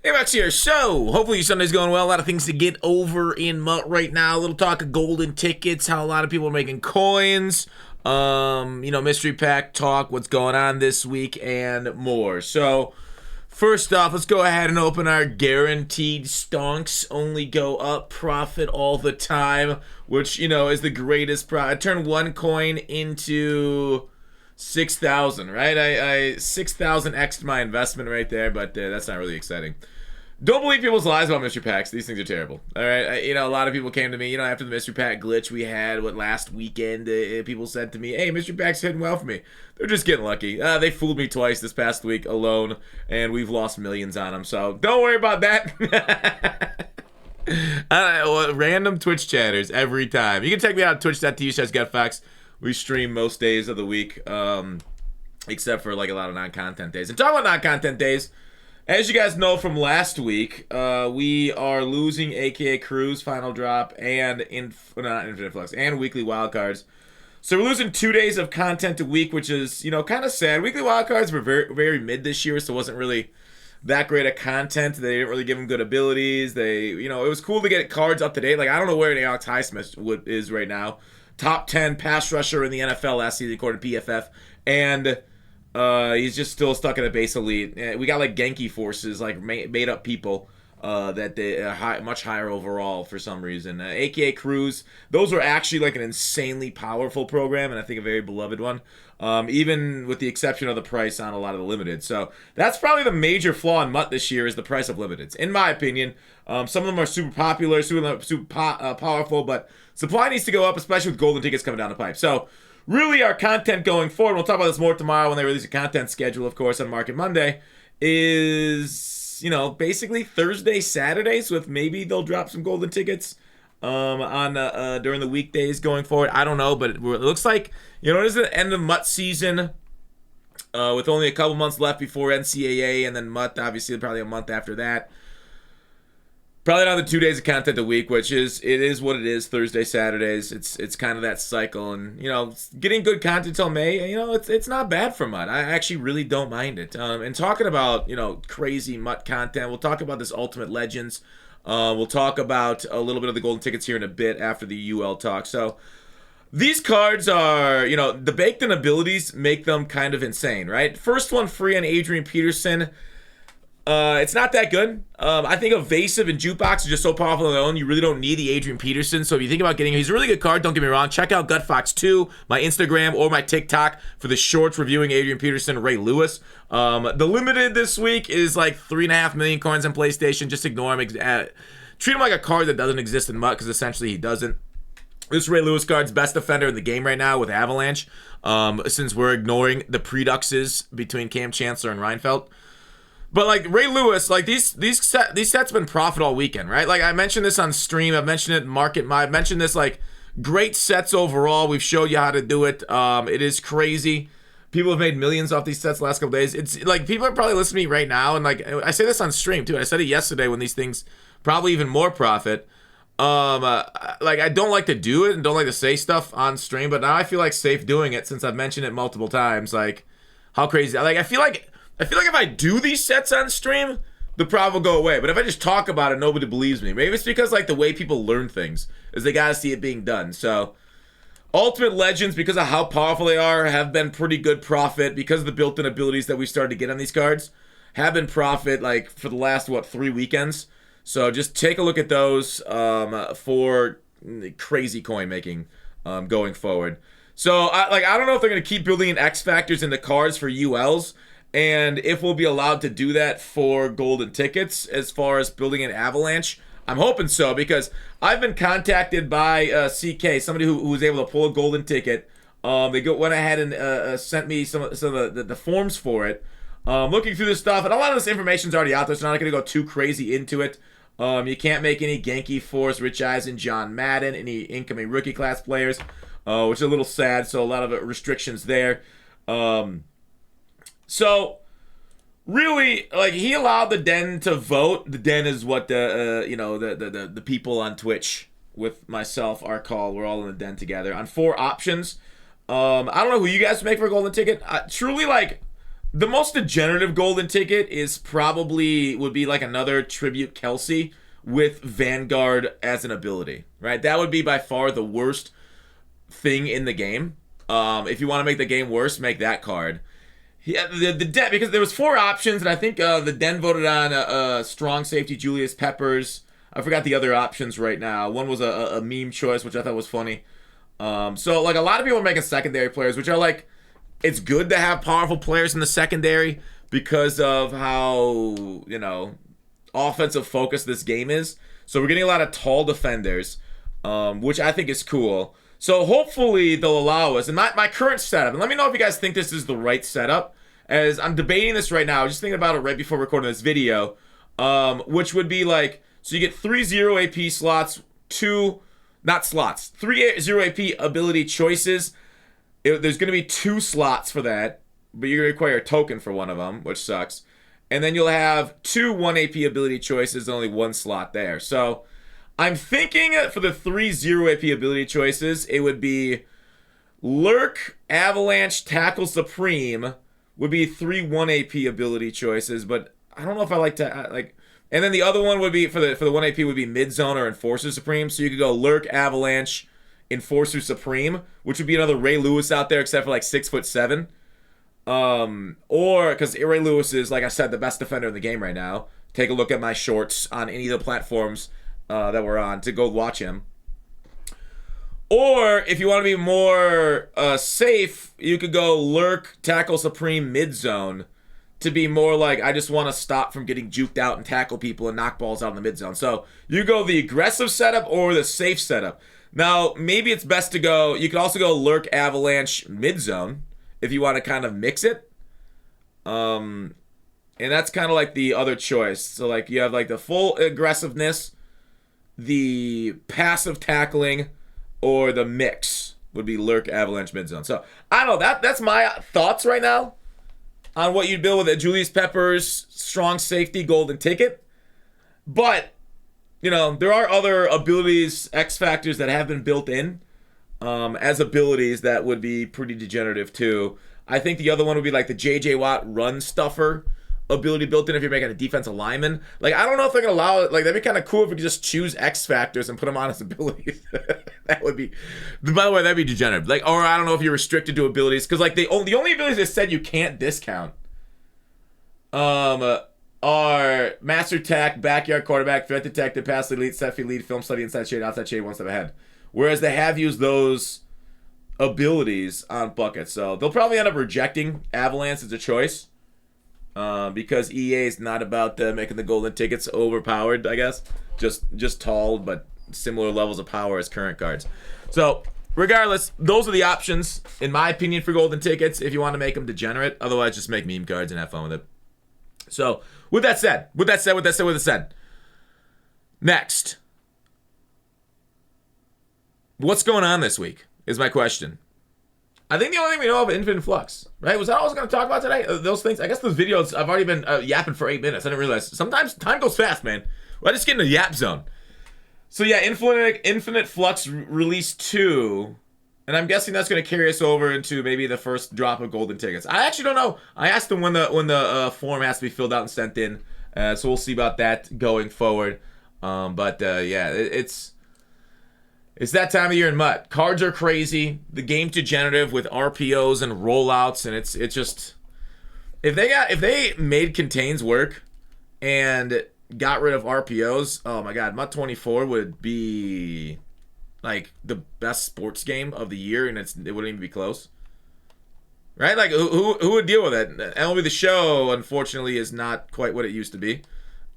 Hey, Max here. So, hopefully your Sunday's going well. A lot of things to get over in MUT right now. A little talk of golden tickets, how a lot of people are making coins. Mystery pack talk, what's going on this week, and more. So, first off, let's go ahead and open our guaranteed stonks. Only go up, profit all the time, which, is the greatest profit. I turned one coin into 6,000, right? I 6,000 X'd my investment right there, but that's not really exciting. Don't believe people's lies about mystery packs. These things are terrible. All right, a lot of people came to me, after the mystery pack glitch we had, last weekend, people said to me, "Hey, mystery packs hitting well for me." They're just getting lucky. They fooled me twice this past week alone, and we've lost millions on them. So don't worry about that. Random Twitch chatters every time. You can check me out at twitch.tv/Gutfoxx. We stream most days of the week, except for a lot of non-content days. And talking about non-content days, as you guys know from last week, we are losing AKA Cruise Final Drop and not Infinite Flux and weekly wildcards. So we're losing 2 days of content a week, which is kind of sad. Weekly wildcards were very, very mid this year, so it wasn't really that great of content. They didn't really give them good abilities. It was cool to get cards up to date. I don't know where Alex Highsmith is right now. Top 10 pass rusher in the NFL last season according to PFF, and he's just still stuck in a base elite. We got Genki forces, made up people that they are much higher overall for some reason. AKA Cruz, those were actually an insanely powerful program, and I think a very beloved one. Even with the exception of the price on a lot of the limited. So that's probably the major flaw in MUT this year is the price of limiteds, in my opinion. Some of them are super popular, super powerful, but supply needs to go up, especially with golden tickets coming down the pipe. So really our content going forward, we'll talk about this more tomorrow when they release a content schedule, of course, on Market Monday, is, basically Thursday, Saturdays, with maybe they'll drop some golden tickets on during the weekdays going forward. I don't know, but it looks like, it is the end of MUT season with only a couple months left before NCAA, and then MUT, obviously, probably a month after that. Probably another 2 days of content a week, it is what it is. Thursday, Saturdays, it's kind of that cycle, and getting good content until May, it's not bad for MUT. I actually really don't mind it. And talking about crazy MUT content, we'll talk about this Ultimate Legends. We'll talk about a little bit of the golden tickets here in a bit after the UL talk. So these cards are, the baked-in abilities make them kind of insane, right? First one free on Adrian Peterson. It's not that good. I think Evasive and Jukebox are just so powerful on their own. You really don't need the Adrian Peterson. So if you think about getting him, he's a really good card. Don't get me wrong. Check out Gutfoxx 2, my Instagram or my TikTok for the shorts reviewing Adrian Peterson, Ray Lewis. The limited this week is 3.5 million coins on PlayStation. Just ignore him. Treat him like a card that doesn't exist in MUT because essentially he doesn't. This Ray Lewis card's best defender in the game right now with Avalanche. Since we're ignoring the preduxes between Cam Chancellor and Reinfeldt. But Ray Lewis, these sets been profit all weekend, right? I mentioned this on stream. I've mentioned it in Market. I've mentioned this great sets overall. We've showed you how to do it. It is crazy. People have made millions off these sets the last couple days. It's people are probably listening to me right now, and I say this on stream too. I said it yesterday when these things probably even more profit. I don't like to do it and don't like to say stuff on stream, but now I feel safe doing it since I've mentioned it multiple times. How crazy! I feel like if I do these sets on stream, the problem will go away. But if I just talk about it, nobody believes me. Maybe it's because the way people learn things is they gotta see it being done. So Ultimate Legends, because of how powerful they are, have been pretty good profit because of the built-in abilities that we started to get on these cards. Have been profit for the last 3 weekends. So just take a look at those for crazy coin making going forward. So I don't know if they're gonna keep building in X factors into cards for ULs. And if we'll be allowed to do that for golden tickets as far as building an Avalanche, I'm hoping so because I've been contacted by CK, somebody who was able to pull a golden ticket. They went ahead and sent me some of the forms for it. Looking through this stuff, and a lot of this information's already out there, so I'm not going to go too crazy into it. You can't make any Genki Force, Rich Eisen, John Madden, any incoming rookie class players, which is a little sad, so a lot of restrictions there. So, really, he allowed the Den to vote. The Den is what the people on Twitch with myself, our call, we're all in the Den together on 4 options. I don't know who you guys make for a golden ticket. Truly, The most degenerative golden ticket is probably would be like another Tribute Kelsey with Vanguard as an ability, right? That would be by far the worst thing in the game. If you want to make the game worse, make that card. Yeah, the Den, because there was 4 options, and I think the Den voted on strong safety Julius Peppers. I forgot the other options right now. One was a meme choice, which I thought was funny. So like a lot of people are making secondary players, which are like, it's good to have powerful players in the secondary because of how, you know, offensive focus this game is. So we're getting a lot of tall defenders, which I think is cool. So hopefully they'll allow us. And my current setup, and let me know if you guys think this is the right setup, as I'm debating this right now. I was just thinking about it right before recording this video, which would be like, so you get 3 0 AP slots, 3 0 AP ability choices. There's going to be 2 slots for that, but you're going to require a token for one of them, which sucks. And then you'll have 2 1 AP ability choices, only 1 slot there. So I'm thinking for the 3 0 AP ability choices, it would be Lurk, Avalanche, Tackle Supreme would be 3 1 AP ability choices, but I don't know if I like to like. And then the other one would be for the 1 AP would be Mid Zone or Enforcer Supreme. So you could go Lurk, Avalanche, Enforcer Supreme, which would be another Ray Lewis out there, except for like 6'7". Or because Ray Lewis is, like I said, the best defender in the game right now. Take a look at my shorts on any of the platforms that we're on to go watch him. Or if you want to be more safe, you could go Lurk, Tackle Supreme, Mid Zone to be more like, I just want to stop from getting juked out and tackle people and knock balls out in the mid zone. So you go the aggressive setup or the safe setup. Now, maybe it's best to go, you could also go Lurk, Avalanche, Mid Zone if you want to kind of mix it. And that's kind of like the other choice. So like you have like the full aggressiveness, the passive tackling, or the mix would be Lurk, Avalanche, Mid Zone. So I don't know, that's my thoughts right now on what you'd build with a Julius Peppers strong safety golden ticket. But you know, there are other abilities, X factors that have been built in as abilities that would be pretty degenerative too. I think the other one would be like the J.J. Watt run stuffer ability built in if you're making a defensive lineman. Like, I don't know if they're going to allow it. Like, that'd be kind of cool if we could just choose X factors and put them on as abilities. That would be, by the way, that'd be degenerate. Like, or I don't know if you're restricted to abilities. Because, like, the only abilities they said you can't discount are Master Tack, Backyard Quarterback, Threat Detective, Pass Elite, Set Feed Lead, Film Study, Inside Shade, Outside Shade, one step ahead. Whereas they have used those abilities on buckets. So they'll probably end up rejecting Avalanche as a choice. Because EA is not about making the golden tickets overpowered, I guess. Just tall, but similar levels of power as current cards. So, regardless, those are the options, in my opinion, for golden tickets, if you want to make them degenerate. Otherwise, just make meme cards and have fun with it. So, with that said, next. What's going on this week is my question. I think the only thing we know of is Infinite Flux, right? Was that all I was going to talk about today? Those things? I guess those videos, I've already been yapping for 8 minutes. I didn't realize. Sometimes time goes fast, man. Well, I just get in the yap zone. So yeah, Infinite Flux Release 2. And I'm guessing that's going to carry us over into maybe the first drop of golden tickets. I actually don't know. I asked them when the form has to be filled out and sent in. So we'll see about that going forward. Yeah, it's that time of year in MUT. Cards are crazy. The game's degenerative with RPOs and rollouts, and it's just if they made contains work and got rid of RPOs, oh my god, MUT 24 would be like the best sports game of the year, and it wouldn't even be close. Right? Like who would deal with it? MLB The Show, unfortunately, is not quite what it used to be.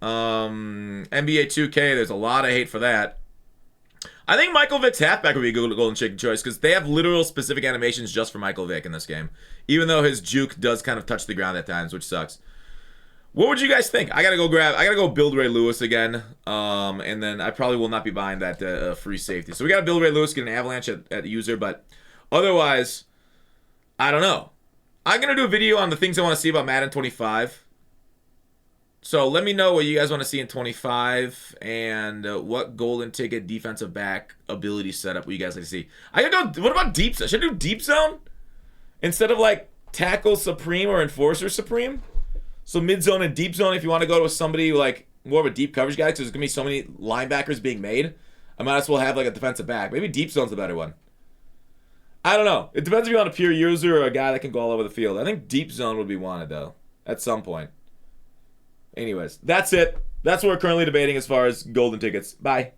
NBA 2K, there's a lot of hate for that. I think Michael Vick's halfback would be a good golden chicken choice because they have literal specific animations just for Michael Vick in this game. Even though his juke does kind of touch the ground at times, which sucks. What would you guys think? I gotta go build Ray Lewis again. And then I probably will not be buying that free safety. So we gotta build Ray Lewis, get an avalanche at user, but otherwise, I don't know. I'm gonna do a video on the things I want to see about Madden 25. So let me know what you guys want to see in 25 and what golden ticket defensive back ability setup you guys like to see. I could go. What about deep zone? Should I do deep zone instead of like Tackle Supreme or Enforcer Supreme. So mid zone and deep zone, if you want to go to somebody like more of a deep coverage guy, because there's gonna be so many linebackers being made, I might as well have like a defensive back. Maybe deep zone's the better one. I don't know. It depends if you want a pure user or a guy that can go all over the field. I think deep zone would be wanted though at some point. Anyways, that's it. That's what we're currently debating as far as golden tickets. Bye.